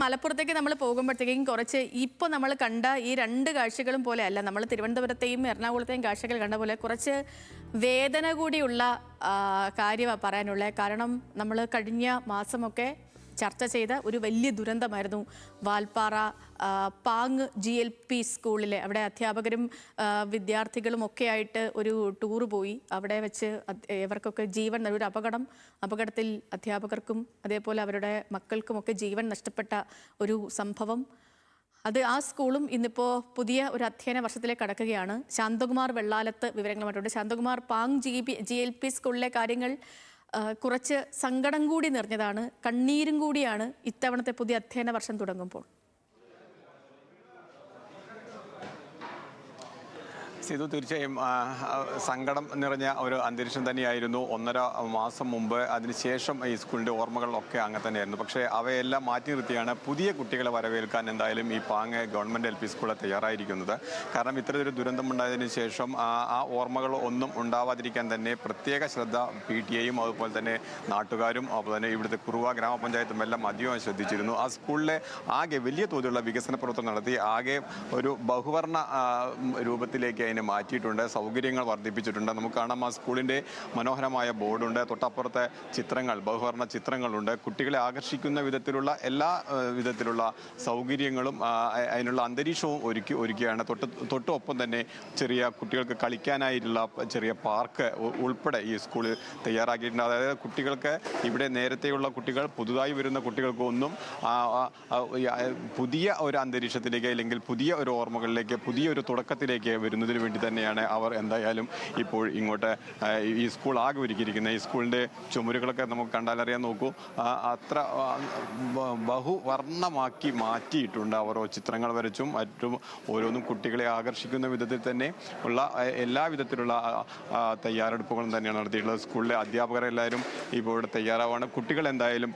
മലപ്പുറത്തേക്ക് നമ്മൾ പോകുമ്പോഴത്തേക്കും കുറച്ച് ഇപ്പോൾ നമ്മൾ കണ്ട ഈ രണ്ട് കാഴ്ചകളും പോലെ അല്ല, നമ്മൾ തിരുവനന്തപുരത്തെയും എറണാകുളത്തെയും കാഴ്ചകൾ കണ്ട പോലെ കുറച്ച് വേദന കൂടിയുള്ള കാര്യമാണ് പറയാനുള്ളത്. കാരണം നമ്മൾ കഴിഞ്ഞ മാസമൊക്കെ ചർച്ച ചെയ്ത ഒരു വലിയ ദുരന്തമായിരുന്നു വാൽപ്പാറ പാങ് GLP സ്കൂളിലെ. അവിടെ അധ്യാപകരും വിദ്യാർത്ഥികളും ഒക്കെ ആയിട്ട് ഒരു ടൂർ പോയി. അവിടെ വെച്ച് ഇവർക്കൊക്കെ ജീവൻ, ഒരു അപകടത്തിൽ അധ്യാപകർക്കും അതേപോലെ അവരുടെ മക്കൾക്കുമൊക്കെ ജീവൻ നഷ്ടപ്പെട്ട ഒരു സംഭവം. ആ സ്കൂളും ഇന്നിപ്പോൾ പുതിയ ഒരു അധ്യയന വർഷത്തിലേക്ക് കടക്കുകയാണ്. ശാന്തകുമാർ വെള്ളാലത്ത് വിവരങ്ങളുമായിട്ടുണ്ട്. ശാന്തകുമാർ, പാങ് GLP സ്കൂളിലെ കാര്യങ്ങൾ കുറച്ച് സങ്കടം കൂടി നിറഞ്ഞതാണ്, കണ്ണീരും കൂടിയാണ് ഇത്തവണത്തെ പുതിയ അധ്യയന വർഷം തുടങ്ങുമ്പോൾ. ഇത് തീർച്ചയായും സങ്കടം നിറഞ്ഞ ഒരു അന്തരീക്ഷം തന്നെയായിരുന്നു 1.5 മാസം മുമ്പ്. അതിനുശേഷം ഈ സ്കൂളിൻ്റെ ഓർമ്മകളിലൊക്കെ അങ്ങനെ തന്നെയായിരുന്നു. പക്ഷേ അവയെല്ലാം മാറ്റി നിർത്തിയാണ് പുതിയ കുട്ടികളെ വരവേൽക്കാൻ എന്തായാലും ഈ പാങ് ഗവൺമെൻറ് LP സ്കൂളിൽ തയ്യാറായിരിക്കുന്നത്. കാരണം ഇത്തരത്തിലൊരു ദുരന്തമുണ്ടായതിനു ശേഷം ആ ഓർമ്മകൾ ഒന്നും ഉണ്ടാവാതിരിക്കാൻ തന്നെ പ്രത്യേക ശ്രദ്ധ PTA-യും അതുപോലെ തന്നെ നാട്ടുകാരും അതുപോലെ തന്നെ ഇവിടുത്തെ കുറുവ ഗ്രാമപഞ്ചായത്തും എല്ലാം അധികമായി ശ്രദ്ധിച്ചിരുന്നു. ആ സ്കൂളിലെ ആകെ വലിയ തോതിലുള്ള വികസന പ്രവർത്തനം നടത്തി ആകെ ഒരു ബഹുവർണ്ണ രൂപത്തിലേക്ക് മാറ്റിയിട്ടുണ്ട്. സൗകര്യങ്ങൾ വർദ്ധിപ്പിച്ചിട്ടുണ്ട്. നമുക്ക് കാണാം, ആ സ്കൂളിൻ്റെ മനോഹരമായ ബോർഡുണ്ട്, തൊട്ടപ്പുറത്തെ ചിത്രങ്ങൾ, ബഹുവർണ്ണ ചിത്രങ്ങളുണ്ട്. കുട്ടികളെ ആകർഷിക്കുന്ന വിധത്തിലുള്ള എല്ലാ വിധത്തിലുള്ള സൗകര്യങ്ങളും അതിനുള്ള അന്തരീക്ഷവും ഒരുക്കിയാണ്. തൊട്ടൊപ്പം തന്നെ ചെറിയ കുട്ടികൾക്ക് കളിക്കാനായിട്ടുള്ള ചെറിയ പാർക്ക് ഉൾപ്പെടെ ഈ സ്കൂളിൽ തയ്യാറാക്കിയിട്ടുണ്ട്. അതായത് കുട്ടികൾക്ക് ഇവിടെ നേരത്തെയുള്ള കുട്ടികൾ, പുതുതായി വരുന്ന കുട്ടികൾക്കൊന്നും പുതിയ ഒരു അന്തരീക്ഷത്തിലേക്ക് അല്ലെങ്കിൽ പുതിയ ഒരു ഓർമ്മകളിലേക്ക്, പുതിയൊരു തുടക്കത്തിലേക്ക് വരുന്നതിന് വേണ്ടി തന്നെയാണ് അവർ എന്തായാലും ഇപ്പോൾ ഇങ്ങോട്ട് ഈ സ്കൂൾ ആകെ ഒരുക്കിയിരിക്കുന്നത്. ഈ സ്കൂളിൻ്റെ ചുമരുകളൊക്കെ നമുക്ക് കണ്ടാലറിയാൻ നോക്കൂ, അത്ര ബഹുവർണ്ണമാക്കി മാറ്റിയിട്ടുണ്ട്. ഓരോ ചിത്രങ്ങൾ വരച്ചും മറ്റും ഓരോന്നും കുട്ടികളെ ആകർഷിക്കുന്ന വിധത്തിൽ തന്നെ ഉള്ള എല്ലാ വിധത്തിലുള്ള തയ്യാറെടുപ്പുകളും തന്നെയാണ് നടത്തിയിട്ടുള്ളത്. സ്കൂളിലെ അധ്യാപകരെല്ലാവരും ഇപ്പോൾ ഇവിടെ തയ്യാറാവാണ്. കുട്ടികൾ എന്തായാലും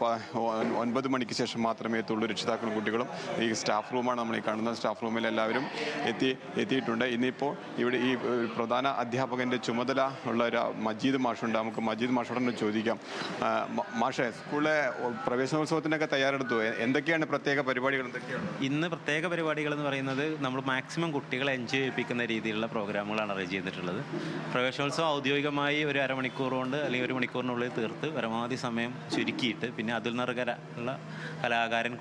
9 മണിക്ക് ശേഷം മാത്രമേ എത്തുള്ളൂ. രക്ഷിതാക്കളും കുട്ടികളും. ഈ സ്റ്റാഫ് റൂമാണ് നമ്മൾ ഈ കാണുന്ന സ്റ്റാഫ് റൂമിൽ എല്ലാവരും എത്തിയിട്ടുണ്ട്. ഇന്നിപ്പോൾ ഇവിടെ ഈ പ്രധാന അധ്യാപകൻ്റെ ചുമതല ഉള്ള ഒരു മജീദ് മാഷുണ്ട്. നമുക്ക് മജീദ് മാഷോടൊന്ന് ചോദിക്കാം. മാഷെ, സ്കൂളിലെ പ്രവേശനോത്സവത്തിനൊക്കെ തയ്യാറെടുത്തു. എന്തൊക്കെയാണ് പ്രത്യേക പരിപാടികൾ? എന്തൊക്കെയാണ് ഇന്ന് പ്രത്യേക പരിപാടികൾ എന്ന് പറയുന്നത്? നമ്മൾ മാക്സിമം കുട്ടികളെ എൻജോയ് ചെയ്യിപ്പിക്കുന്ന രീതിയിലുള്ള പ്രോഗ്രാമുകളാണ് അറേഞ്ച് ചെയ്തിട്ടുള്ളത്. പ്രവേശനോത്സവം ഔദ്യോഗികമായി ഒരു അരമണിക്കൂർ കൊണ്ട് അല്ലെങ്കിൽ 1 മണിക്കൂറിനുള്ളിൽ തീർത്ത് പരമാവധി സമയം ചുരുക്കിയിട്ട് പിന്നെ അതിൽ നിന്നുള്ള കലാകാരൻ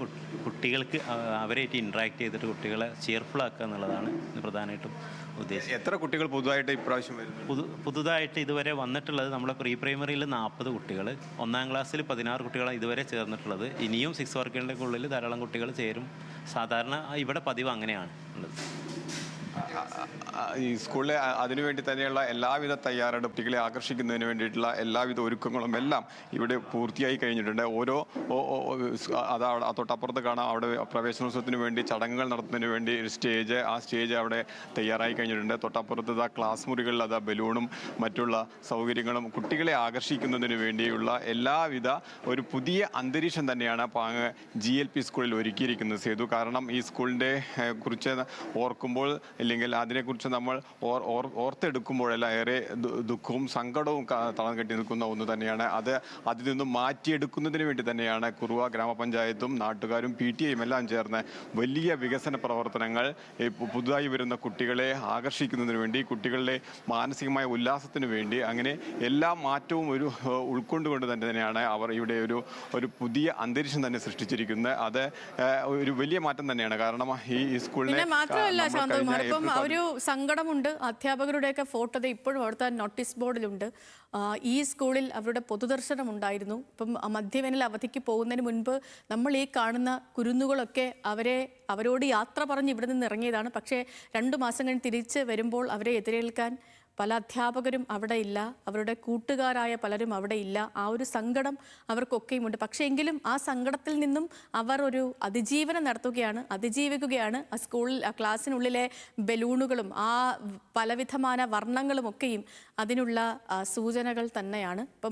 കുട്ടികൾക്ക് അവരായിട്ട് ഇൻട്രാക്ട് ചെയ്തിട്ട് കുട്ടികളെ ചെയർഫുൾ ആക്കുക എന്നുള്ളതാണ് ഇന്ന് പ്രധാനമായിട്ടും ഉദ്ദേശിച്ചത്. എത്ര കുട്ടികൾ പുതുതായിട്ട് ഇപ്രാവശ്യം വരുന്നു? പുതുതായിട്ട് ഇതുവരെ വന്നിട്ടുള്ളത് നമ്മുടെ പ്രീ പ്രൈമറിയിൽ 40 കുട്ടികൾ, 1-ാം ക്ലാസ്സിൽ 16 കുട്ടികളാണ് ഇതുവരെ ചേർന്നിട്ടുള്ളത്. ഇനിയും 6 വർക്കുകളുടെ ഉള്ളിൽ ധാരാളം കുട്ടികൾ ചേരും. സാധാരണ ഇവിടെ പതിവ് അങ്ങനെയാണ് ഉള്ളത്. ഈ സ്കൂളിലെ അതിനുവേണ്ടി തന്നെയുള്ള എല്ലാവിധ തയ്യാറെടുപ്പ്, കുട്ടികളെ ആകർഷിക്കുന്നതിന് വേണ്ടിയിട്ടുള്ള എല്ലാവിധ ഒരുക്കങ്ങളും എല്ലാം ഇവിടെ പൂർത്തിയായി കഴിഞ്ഞിട്ടുണ്ട്. ഓരോ തൊട്ടപ്പുറത്ത് കാണാം, അവിടെ പ്രവേശനോത്സവത്തിന് വേണ്ടി ചടങ്ങുകൾ നടത്തുന്നതിന് വേണ്ടി ഒരു സ്റ്റേജ്, ആ സ്റ്റേജ് അവിടെ തയ്യാറായി കഴിഞ്ഞിട്ടുണ്ട്. തൊട്ടപ്പുറത്ത് ക്ലാസ് മുറികളിൽ ബലൂണും മറ്റുള്ള സൗകര്യങ്ങളും കുട്ടികളെ ആകർഷിക്കുന്നതിന് വേണ്ടിയുള്ള എല്ലാവിധ ഒരു പുതിയ അന്തരീക്ഷം തന്നെയാണ് പാങ് GLP സ്കൂളിൽ ഒരുക്കിയിരിക്കുന്നത് സേതു. കാരണം ഈ സ്കൂളിൻ്റെ കുറിച്ച് ഓർക്കുമ്പോൾ അല്ലെങ്കിൽ അതിനെക്കുറിച്ച് നമ്മൾ ഓർത്തെടുക്കുമ്പോഴെല്ലാം ഏറെ ദുഃഖവും സങ്കടവും തളം കെട്ടി നിൽക്കുന്ന ഒന്ന് തന്നെയാണ്. അതിൽ നിന്നും മാറ്റിയെടുക്കുന്നതിന് വേണ്ടി തന്നെയാണ് കുറുവ ഗ്രാമപഞ്ചായത്തും നാട്ടുകാരും PTA-യും എല്ലാം ചേർന്ന് വലിയ വികസന പ്രവർത്തനങ്ങൾ പുതുതായി വരുന്ന കുട്ടികളെ ആകർഷിക്കുന്നതിന് വേണ്ടി, കുട്ടികളുടെ മാനസികമായ ഉല്ലാസത്തിന് വേണ്ടി, അങ്ങനെ എല്ലാ മാറ്റവും ഉൾക്കൊണ്ടുകൊണ്ട് തന്നെയാണ് അവർ ഇവിടെ ഒരു പുതിയ അന്തരീക്ഷം തന്നെ സൃഷ്ടിച്ചിരിക്കുന്നത്. അത് ഒരു വലിയ മാറ്റം തന്നെയാണ്. കാരണം ഈ സ്കൂളിനെ ഇപ്പം ഒരു സങ്കടമുണ്ട്. അധ്യാപകരുടെയൊക്കെ ഫോട്ടോ ഇപ്പോഴും അവിടുത്തെ നോട്ടീസ് ബോർഡിലുണ്ട്. ഈ സ്കൂളിൽ അവരുടെ പൊതുദർശനം ഉണ്ടായിരുന്നു. ഇപ്പം മധ്യവേനൽ അവധിക്ക് പോകുന്നതിന് മുൻപ് നമ്മൾ ഈ കാണുന്ന കുരുന്നുകളൊക്കെ അവരോട് യാത്ര പറഞ്ഞ് ഇവിടെ നിന്ന് ഇറങ്ങിയതാണ്. പക്ഷേ 2 മാസം കഴിഞ്ഞ് തിരിച്ച് വരുമ്പോൾ അവരെ എതിരേൽക്കാൻ പല അധ്യാപകരും അവിടെ ഇല്ല, അവരുടെ കൂട്ടുകാരായ പലരും അവിടെ ഇല്ല. ആ ഒരു സങ്കടം അവർക്കൊക്കെയുമുണ്ട്. പക്ഷേ എങ്കിലും ആ സങ്കടത്തിൽ നിന്നും അവർ ഒരു അതിജീവനം അതിജീവിക്കുകയാണ്. ആ ക്ലാസ്സിനുള്ളിലെ ബലൂണുകളും ആ പലവിധമായ വർണ്ണങ്ങളും ഒക്കെയും അതിനുള്ള സൂചനകൾ തന്നെയാണ്. ഇപ്പം